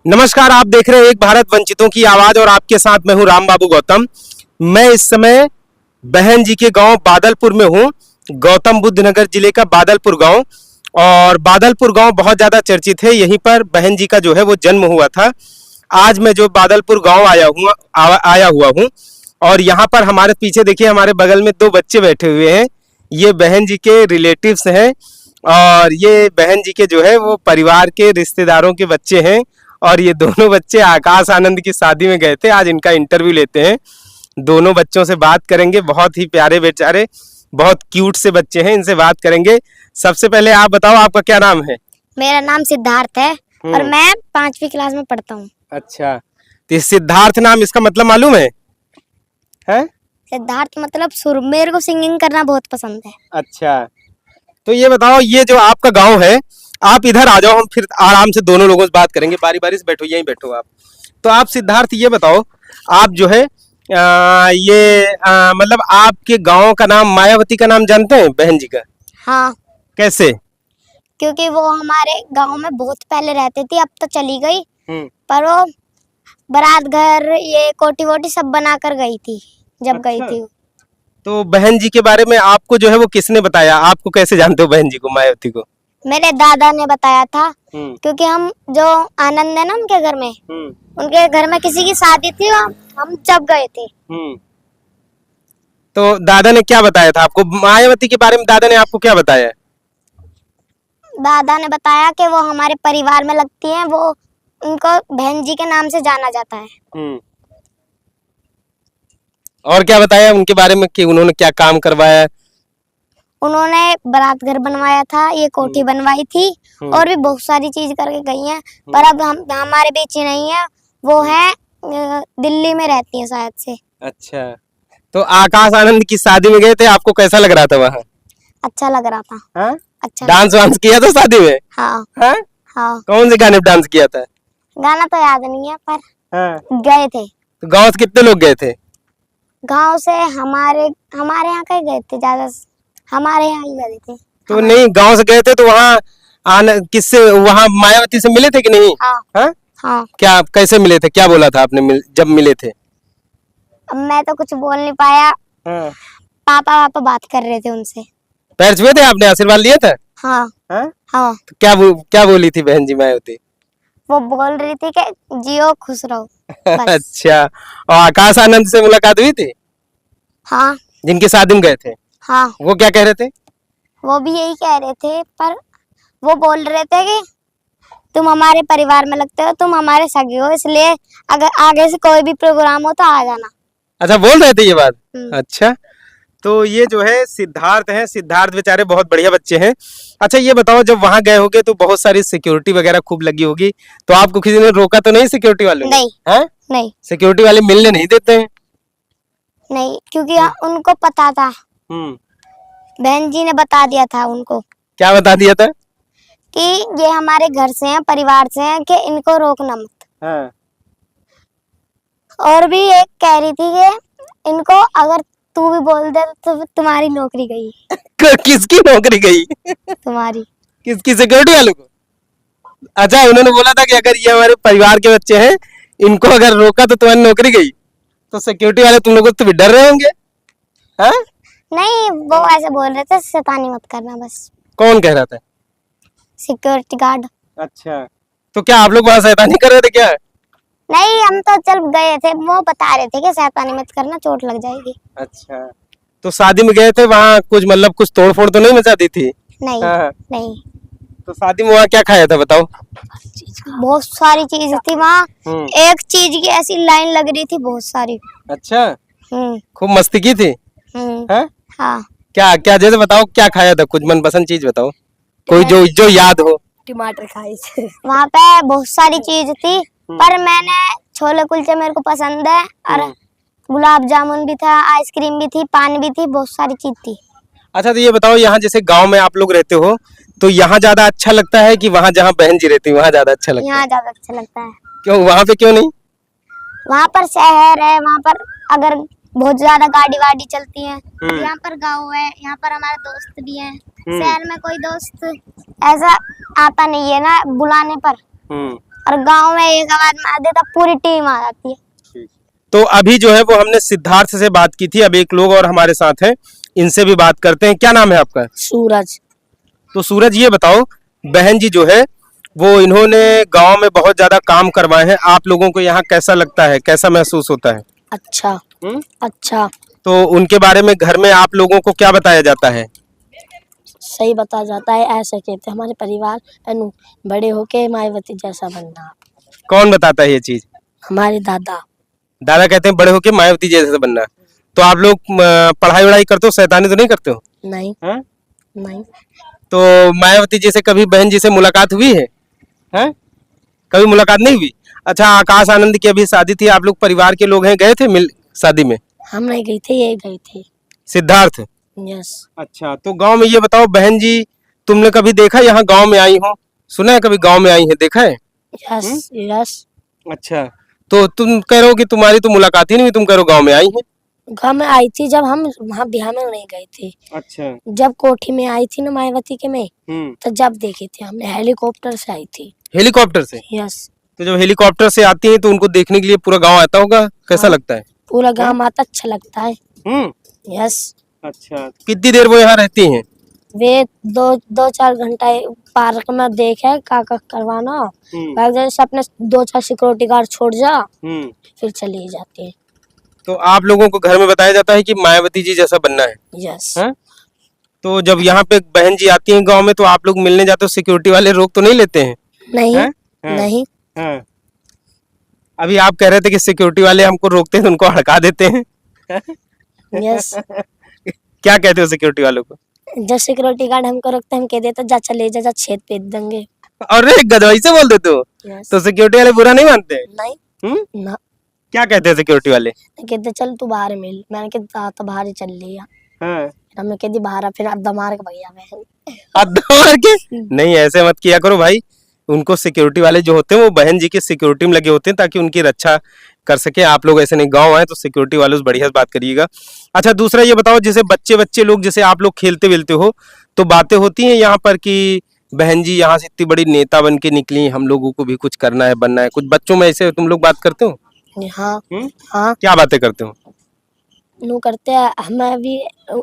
नमस्कार, आप देख रहे हैं एक भारत वंचितों की आवाज और आपके साथ मैं हूं राम बाबू गौतम। मैं इस समय बहन जी के गांव बादलपुर में हूं, गौतम बुद्ध नगर जिले का बादलपुर गांव। और बादलपुर गांव बहुत ज्यादा चर्चित है, यहीं पर बहन जी का जो है वो जन्म हुआ था। आज मैं जो बादलपुर गांव आया हुआ हूं और यहाँ पर हमारे पीछे देखिए, हमारे बगल में दो बच्चे बैठे हुए हैं। ये बहन जी के रिलेटिव्स हैं और ये बहन जी के जो है वो परिवार के रिश्तेदारों के बच्चे हैं। और ये दोनों बच्चे आकाश आनंद की शादी में गए थे। आज इनका इंटरव्यू लेते हैं, दोनों बच्चों से बात करेंगे। बहुत ही प्यारे बेचारे, बहुत क्यूट से बच्चे हैं, इनसे बात करेंगे। सबसे पहले आप बताओ, आपका क्या नाम है? मेरा नाम सिद्धार्थ है और मैं 5वीं क्लास में पढ़ता हूँ। अच्छा, तो सिद्धार्थ नाम, इसका मतलब मालूम है? सिद्धार्थ मतलब सुर। मेरे को सिंगिंग करना बहुत पसंद है। अच्छा, तो ये बताओ, ये जो आपका गांव है, आप इधर आ जाओ, हम फिर आराम से दोनों लोगों से बात करेंगे। बारी बारी से बैठो, यहीं बैठो आप। तो आप सिद्धार्थ ये बताओ, आप जो है मतलब आपके गांव का नाम, मायावती का नाम जानते हैं बहन जी का? हाँ, कैसे? क्योंकि वो हमारे गांव में बहुत पहले रहती थी, अब तो चली गई। पर वो बारात घर, ये कोठी वोटी सब बना कर गई थी जब गई थी। तो बहन जी के बारे में आपको जो है वो किसने बताया? आपको कैसे जानते हो बहन जी को, मायावती को? मेरे दादा ने बताया था, क्योंकि हम जो आनंद है ना, उनके घर में, उनके घर में किसी की शादी थी, हम जब गए थे। तो दादा ने क्या बताया था आपको मायावती के बारे में? दादा ने आपको क्या बताया? दादा ने बताया कि वो हमारे परिवार में लगती हैं, वो उनको बहन जी के नाम से जाना जाता है। और क्या बताया उनके बारे में कि उन्होंने क्या काम करवाया? उन्होंने बारात घर बनवाया था, ये कोठी बनवाई थी और भी बहुत सारी चीज करके गई हैं। पर अब हम हमारे बीच ही नहीं है, वो है दिल्ली में रहती है शायद से। अच्छा, तो आकाश आनंद की शादी में गए थे, आपको कैसा लग रहा था वहाँ? अच्छा लग रहा था। हाँ? अच्छा। डांस वांस किया था शादी में? हाँ। हाँ? हाँ। कौन से गाने पे डांस किया था? गाना तो याद नहीं है, पर हाँ? गए थे। तो गाँव से कितने लोग गए थे? गांव से हमारे यहाँ कहीं गए थे, ज्यादा हमारे यहाँ ही गए थे। तो नहीं, गांव से गए थे तो वहाँ किससे, वहाँ मायावती से मिले थे कि नहीं? हाँ। हाँ? हाँ। क्या, कैसे मिले थे? क्या बोला था आपने जब मिले थे? अब मैं तो कुछ बोल नहीं पाया। हाँ। पापा बात कर रहे थे उनसे। पैर छुए थे आपने? आशीर्वाद लिया था? हाँ। हाँ? हाँ। तो क्या बोली थी बहन जी मायावती? वो बोल रही थी कि जियो खुश रहो, बस। अच्छा, और आकाश आनंद से मुलाकात हुई थी? हाँ। जिनकी शादी में गए थे? हाँ। वो क्या कह रहे थे? वो भी यही कह रहे थे, पर वो बोल रहे थे कि तुम हमारे परिवार में लगते हो, तुम हमारे सगे हो, इसलिए अगर आगे से कोई भी प्रोग्राम हो तो आ जाना। अच्छा, बोल रहे थे ये बात? अच्छा, तो ये जो है सिद्धार्थ हैं। सिद्धार्थ बेचारे बहुत बढ़िया बच्चे हैं। अच्छा, ये बताओ, जब वहां गए होगे तो बहुत सारी सिक्योरिटी वगैरह खूब लगी होगी, तो आपको किसी ने रोका तो नहीं सिक्योरिटी वालों ने? नहीं। हाँ? नहीं। सिक्योरिटी वाले मिलने नहीं देते हैं? नहीं, क्योंकि उनको पता था। बहन जी ने बता दिया था उनको। क्या बता दिया था? कि ये हमारे घर से हैं, परिवार से हैं, कि इनको रोकना मत। हाँ। और भी एक कह रही थी कि इनको अगर तू भी बोल दे तो तुम्हारी नौकरी गई। किसकी नौकरी गई? तुम्हारी। किसकी? सिक्योरिटी वालों को? अच्छा, उन्होंने बोला था कि अगर ये हमारे परिवार के बच्चे हैं, इनको अगर रोका तो तुम्हारी नौकरी गई। तो सिक्योरिटी वाले तुम लोगों से भी डर रहे होंगे? हाँ? नहीं, वो ऐसे बोल रहे थे, शैतानी मत करना बस। कौन कह रहा था? Security guard. अच्छा, तो क्या आप लोग वहाँ शैतानी कर रहे थे क्या? नहीं, हम तो चल गए थे, वो बता रहे थे कि शैतानी मत करना, चोट लग जाएगी। अच्छा, तो शादी में गए थे, वहाँ कुछ मतलब कुछ तोड़फोड़ तो नहीं मचा दी थी? नहीं। हाँ। नहीं। तो शादी में वहाँ क्या खाया था बताओ? बहुत सारी चीज थी वहाँ। एक चीज की ऐसी लाइन लग रही थी, बहुत सारी। अच्छा, खूब मस्ती की थी? हाँ? हाँ। क्या क्या, जैसे बताओ क्या खाया था, कुछ मनपसंद चीज बताओ, कोई जो याद हो। टमाटर खाए थे। वहाँ पे बहुत सारी चीज थी, पर मैंने छोले कुलचे मेरे को पसंद है, और गुलाब जामुन भी था, आइसक्रीम भी थी, पानी भी थी, बहुत सारी चीज थी। अच्छा, तो ये बताओ, यहाँ जैसे गांव में आप लोग रहते हो, तो यहाँ ज्यादा अच्छा लगता है कि वहाँ जहाँ बहन जी रहती है वहाँ ज्यादा अच्छा लगता है? यहाँ ज्यादा अच्छा लगता है। क्यों, वहाँ पे क्यों नहीं? वहाँ पर शहर है, वहाँ पर अगर बहुत ज्यादा गाड़ी वाड़ी चलती है। यहाँ पर गांव है, यहाँ पर हमारे दोस्त भी हैं। शहर में कोई दोस्त ऐसा आता नहीं है ना बुलाने पर। और गांव में एक आवाज मार दे तो पूरी टीम आ जाती है। तो अभी जो है वो हमने सिद्धार्थ से बात की थी, अब एक लोग और हमारे साथ हैं, इनसे भी बात करते हैं। क्या नाम है आपका? सूरज। तो सूरज, ये बताओ, बहन जी जो है वो इन्होंने गांव में बहुत ज्यादा काम करवाए हैं, आप लोगों को यहाँ कैसा लगता है, कैसा महसूस होता है? अच्छा। अच्छा। तो उनके बारे में घर में आप लोगों को क्या बताया जाता है? सही बताया जाता है, ऐसे कहते हैं हमारे परिवार अनु बड़े होके मायावती जैसा बनना। कौन बताता है ये चीज? हमारे दादा। दादा कहते हैं बड़े होके मायावती जैसे बनना। तो आप लोग पढ़ाई वढ़ाई करते हो, शैतानी तो नहीं करते हो? नहीं। हाँ? नहीं। तो मायावती जी से कभी बहन जी से मुलाकात हुई है? हैं? कभी मुलाकात नहीं हुई? अच्छा, आकाश आनंद की अभी शादी थी, आप लोग परिवार के लोग हैं, गए थे मिल शादी में? हम नहीं गए थे, ये गए थे। सिद्धार्थ? यस। अच्छा, तो गांव में ये बताओ बहन जी, तुमने कभी देखा यहाँ गांव में आई हो? सुना है कभी गांव में आई है, देखा है? यस। यस। अच्छा, तो तुम कह रहे हो कि तुम्हारी तो मुलाकात ही नहीं हुई, तुम कह रहे हो गांव में आई है? गाँव में आई थी जब हम वहाँ बिहार में नहीं गए थे। अच्छा। जब कोठी में आई थी ना मायावती के में, तो जब देखे थे हमने, हेलीकॉप्टर से आई थी। हेलीकॉप्टर से? यस। तो जब हेलीकॉप्टर से आती है तो उनको देखने के लिए पूरा गांव आता होगा, कैसा हाँ। लगता है? पूरा गाँव आता, अच्छा लगता है। यस। अच्छा, कितनी देर वो यहाँ रहती हैं? वे दो चार घंटा पार्क में देखे का करवाना, जैसे अपने 2-4 सिक्योरिटी गार्ड छोड़ जा, फिर चली जाती है। तो आप लोगों को घर में बताया जाता है कि मायावती जी जैसा बनना है? यस। तो जब यहाँ पे बहन जी आती हैं गांव में तो आप लोग मिलने जाते हो, सिक्योरिटी वाले रोक तो नहीं लेते हैं? नहीं। हैं? नहीं। अभी आप कह रहे थे कि सिक्योरिटी वाले हमको रोकते हैं तो उनको हड़का देते हैं। यस। क्या कहते हो सिक्योरिटी वालों को? जब सिक्योरिटी गार्ड हमको रोकते हम कह देते जा चले जा, छेद पेद देंगे। अरे गधवाई से बोल देते हो? यस। तो सिक्योरिटी वाले बुरा नहीं मानते? नहीं। ना। क्या कहते हैं सिक्योरिटी वाले? कहते चल तू बाहर मिल, मैंने कहा तो बाहर ही चल लिया। हाँ। हमने कह दी बाहर, फिर अद्दा मार के भैया बहन। अद्दा मार के? नहीं, ऐसे मत किया करो भाई। उनको सिक्योरिटी वाले जो होते हैं वो बहन जी की सिक्योरिटी में लगे होते हैं ताकि उनकी रक्षा कर सके। आप लोग ऐसे नहीं, गांव आए तो सिक्योरिटी वालों से बढ़िया से बात करिएगा। अच्छा, दूसरा ये बताओ, जैसे बच्चे लोग जैसे आप लोग खेलते वेलते हो तो बातें होती हैं यहाँ पर कि बहन जी यहाँ से इतनी बड़ी नेता बन के निकली, हम लोगों को भी कुछ करना है, बनना है, कुछ बच्चों में ऐसे तुम लोग बात करते हो? हाँ। हाँ। क्या बातें करते हो? नो करते हैं, हमें भी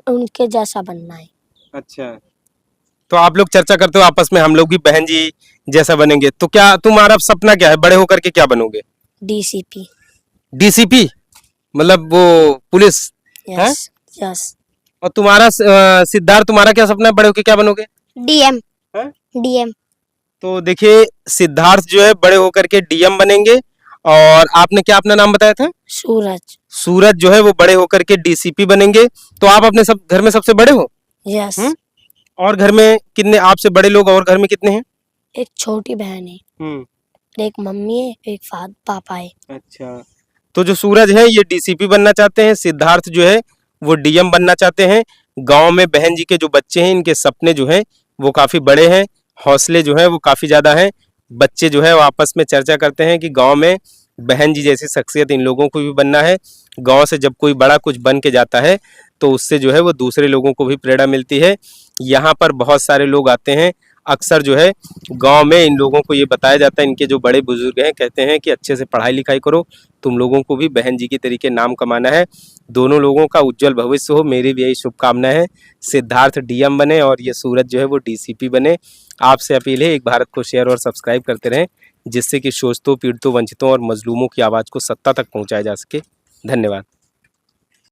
उनके जैसा बनना है। अच्छा, तो आप लोग चर्चा करते हो आपस में, हम लोग भी बहन जी जैसा बनेंगे। तो क्या तुम्हारा सपना क्या है, बड़े होकर के क्या बनोगे? डीसीपी। डीसीपी मतलब वो पुलिस? यस। यस। और तुम्हारा सिद्धार्थ, तुम्हारा क्या सपना है, बड़े होकर क्या बनोगे? डीएम। डीएम। तो देखिए, सिद्धार्थ जो है बड़े होकर के डीएम बनेंगे, और आपने क्या अपना नाम बताया था? सूरज। सूरज जो है वो बड़े होकर के डीसीपी बनेंगे। तो आप अपने सब घर में सबसे बड़े हो? यस। और घर में कितने आपसे बड़े लोग, और घर में कितने हैं? एक छोटी बहन है, एक मम्मी है, एक पापा है। अच्छा, तो जो सूरज है ये डीसीपी बनना चाहते हैं, सिद्धार्थ जो है वो डीएम बनना चाहते हैं। गांव में बहन जी के जो बच्चे हैं इनके सपने जो हैं वो काफी बड़े हैं, हौसले जो है वो काफी ज्यादा हैं। बच्चे जो है वो आपस में चर्चा करते हैं कि गांव में बहन जी जैसी शख्सियत इन लोगों को भी बनना है। गांव से जब कोई बड़ा कुछ बन के जाता है तो उससे जो है वो दूसरे लोगों को भी प्रेरणा मिलती है। यहाँ पर बहुत सारे लोग आते हैं, अक्सर जो है गांव में इन लोगों को ये बताया जाता है, इनके जो बड़े बुजुर्ग हैं कहते हैं कि अच्छे से पढ़ाई लिखाई करो, तुम लोगों को भी बहन जी की तरीके नाम कमाना है। दोनों लोगों का उज्जवल भविष्य हो, मेरी भी यही शुभकामनाएं है। सिद्धार्थ डीएम बने और ये सूरज जो है वो डीसीपी बने। आपसे अपील है, एक भारत को शेयर और सब्सक्राइब करते रहें, जिससे कि शोषितों, पीड़ितों, वंचितों और मजलूमों की आवाज़ को सत्ता तक पहुँचाया जा सके। धन्यवाद।